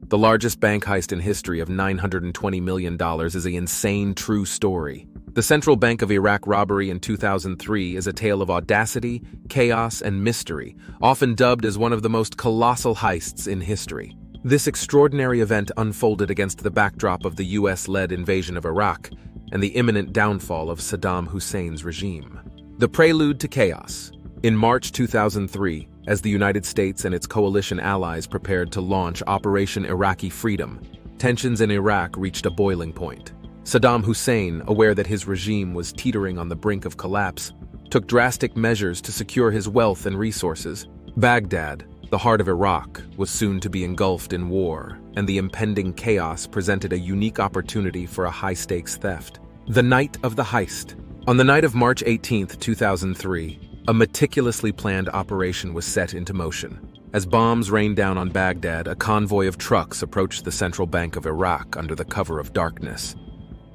The largest bank heist in history of $920 million is an insane true story. The Central Bank of Iraq robbery in 2003 is a tale of audacity, chaos, and mystery, often dubbed as one of the most colossal heists in history. This extraordinary event unfolded against the backdrop of the US-led invasion of Iraq and the imminent downfall of Saddam Hussein's regime. The prelude to chaos. In March 2003, as the United States and its coalition allies prepared to launch Operation Iraqi Freedom, tensions in Iraq reached a boiling point. Saddam Hussein, aware that his regime was teetering on the brink of collapse, took drastic measures to secure his wealth and resources. Baghdad, the heart of Iraq, was soon to be engulfed in war, and the impending chaos presented a unique opportunity for a high-stakes theft. The night of the heist. On the night of March 18, 2003, a meticulously planned operation was set into motion. As bombs rained down on Baghdad, a convoy of trucks approached the Central Bank of Iraq under the cover of darkness.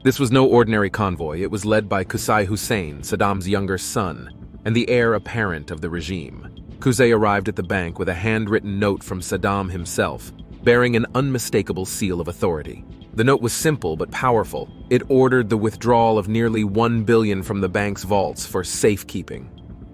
This was no ordinary convoy. It was led by Qusay Hussein, Saddam's younger son, and the heir apparent of the regime. Qusay arrived at the bank with a handwritten note from Saddam himself, bearing an unmistakable seal of authority. The note was simple but powerful. It ordered the withdrawal of nearly $1 billion from the bank's vaults for safekeeping.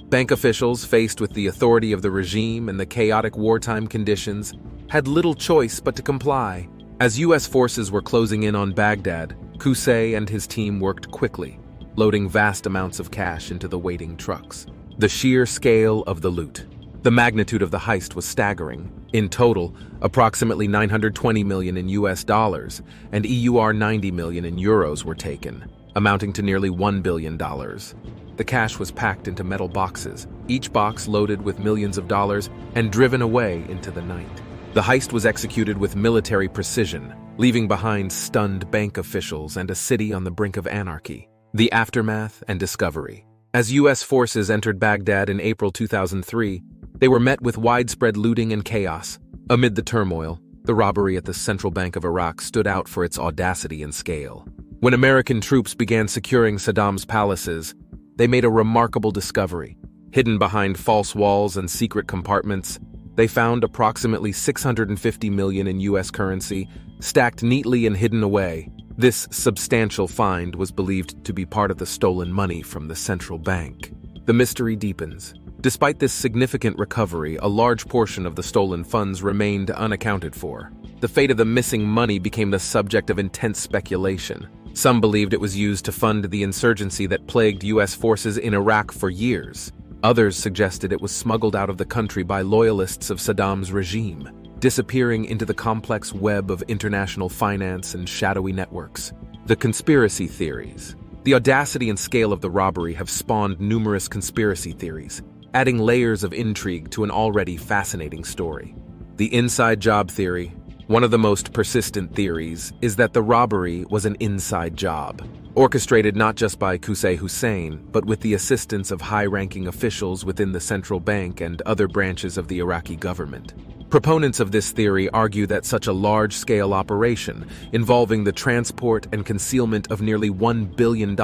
Bank officials, faced with the authority of the regime and the chaotic wartime conditions, had little choice but to comply. As U.S. forces were closing in on Baghdad, Qusay and his team worked quickly, loading vast amounts of cash into the waiting trucks. The sheer scale of the loot. The magnitude of the heist was staggering. In total, approximately $920 million in US dollars and EUR 90 million in euros were taken, amounting to nearly $1 billion. The cash was packed into metal boxes, each box loaded with millions of dollars, and driven away into the night. The heist was executed with military precision, leaving behind stunned bank officials and a city on the brink of anarchy. The aftermath and discovery. As U.S. forces entered Baghdad in April 2003, they were met with widespread looting and chaos. Amid the turmoil, the robbery at the Central Bank of Iraq stood out for its audacity and scale. When American troops began securing Saddam's palaces, they made a remarkable discovery. Hidden behind false walls and secret compartments, they found approximately $650 million in U.S. currency, stacked neatly and hidden away. This substantial find was believed to be part of the stolen money from the central bank. The mystery deepens. Despite this significant recovery, a large portion of the stolen funds remained unaccounted for. The fate of the missing money became the subject of intense speculation. Some believed it was used to fund the insurgency that plagued U.S. forces in Iraq for years. Others suggested it was smuggled out of the country by loyalists of Saddam's regime, disappearing into the complex web of international finance and shadowy networks. The conspiracy theories. The audacity and scale of the robbery have spawned numerous conspiracy theories, adding layers of intrigue to an already fascinating story. The inside job theory. One of the most persistent theories is that the robbery was an inside job, orchestrated not just by Qusay Hussein, but with the assistance of high-ranking officials within the central bank and other branches of the Iraqi government. Proponents of this theory argue that such a large-scale operation, involving the transport and concealment of nearly $1 billion,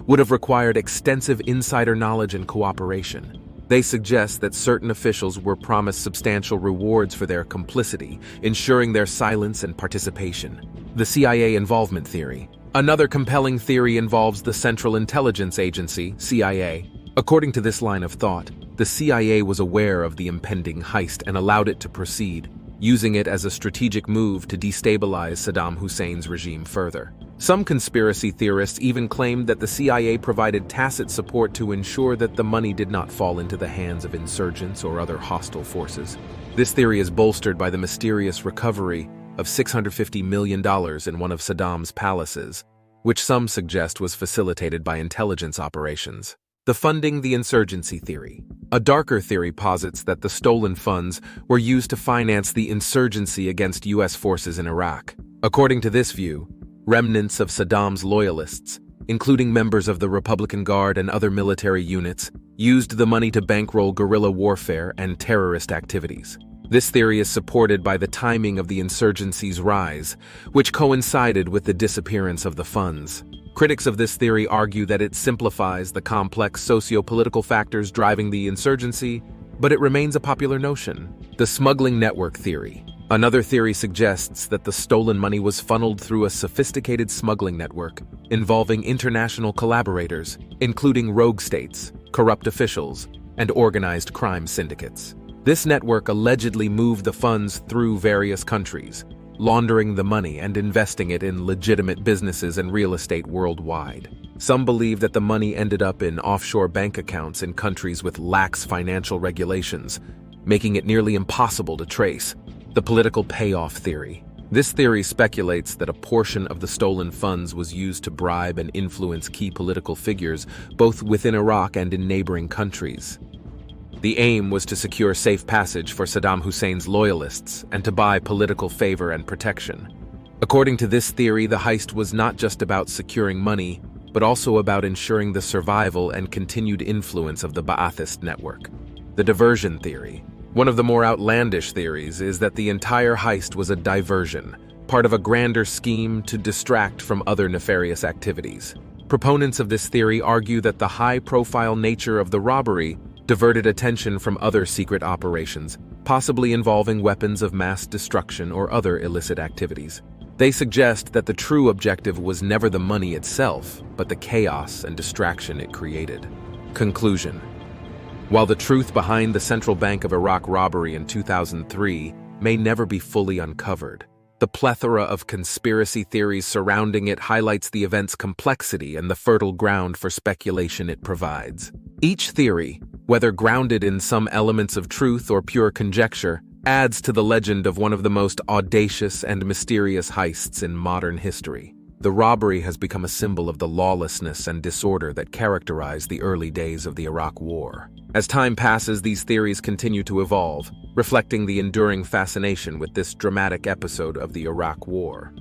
would have required extensive insider knowledge and cooperation. They suggest that certain officials were promised substantial rewards for their complicity, ensuring their silence and participation. The CIA involvement theory. Another compelling theory involves the Central Intelligence Agency, CIA. According to this line of thought, the CIA was aware of the impending heist and allowed it to proceed, using it as a strategic move to destabilize Saddam Hussein's regime further. Some conspiracy theorists even claimed that the CIA provided tacit support to ensure that the money did not fall into the hands of insurgents or other hostile forces. This theory is bolstered by the mysterious recovery of $650 million in one of Saddam's palaces, which some suggest was facilitated by intelligence operations. The funding the insurgency theory. A darker theory posits that the stolen funds were used to finance the insurgency against U.S. forces in Iraq. According to this view, remnants of Saddam's loyalists, including members of the Republican Guard and other military units, used the money to bankroll guerrilla warfare and terrorist activities. This theory is supported by the timing of the insurgency's rise, which coincided with the disappearance of the funds. Critics of this theory argue that it simplifies the complex socio-political factors driving the insurgency, but it remains a popular notion. The smuggling network theory. Another theory suggests that the stolen money was funneled through a sophisticated smuggling network involving international collaborators, including rogue states, corrupt officials, and organized crime syndicates. This network allegedly moved the funds through various countries, laundering the money and investing it in legitimate businesses and real estate worldwide. Some believe that the money ended up in offshore bank accounts in countries with lax financial regulations, making it nearly impossible to trace. The political payoff theory. This theory speculates that a portion of the stolen funds was used to bribe and influence key political figures, both within Iraq and in neighboring countries. The aim was to secure safe passage for Saddam Hussein's loyalists and to buy political favor and protection. According to this theory, the heist was not just about securing money, but also about ensuring the survival and continued influence of the Ba'athist network. The diversion theory. One of the more outlandish theories is that the entire heist was a diversion, part of a grander scheme to distract from other nefarious activities. Proponents of this theory argue that the high-profile nature of the robbery diverted attention from other secret operations, possibly involving weapons of mass destruction or other illicit activities. They suggest that the true objective was never the money itself, but the chaos and distraction it created. Conclusion. While the truth behind the Central Bank of Iraq robbery in 2003 may never be fully uncovered, the plethora of conspiracy theories surrounding it highlights the event's complexity and the fertile ground for speculation it provides. Each theory, whether grounded in some elements of truth or pure conjecture, adds to the legend of one of the most audacious and mysterious heists in modern history. The robbery has become a symbol of the lawlessness and disorder that characterized the early days of the Iraq War. As time passes, these theories continue to evolve, reflecting the enduring fascination with this dramatic episode of the Iraq War.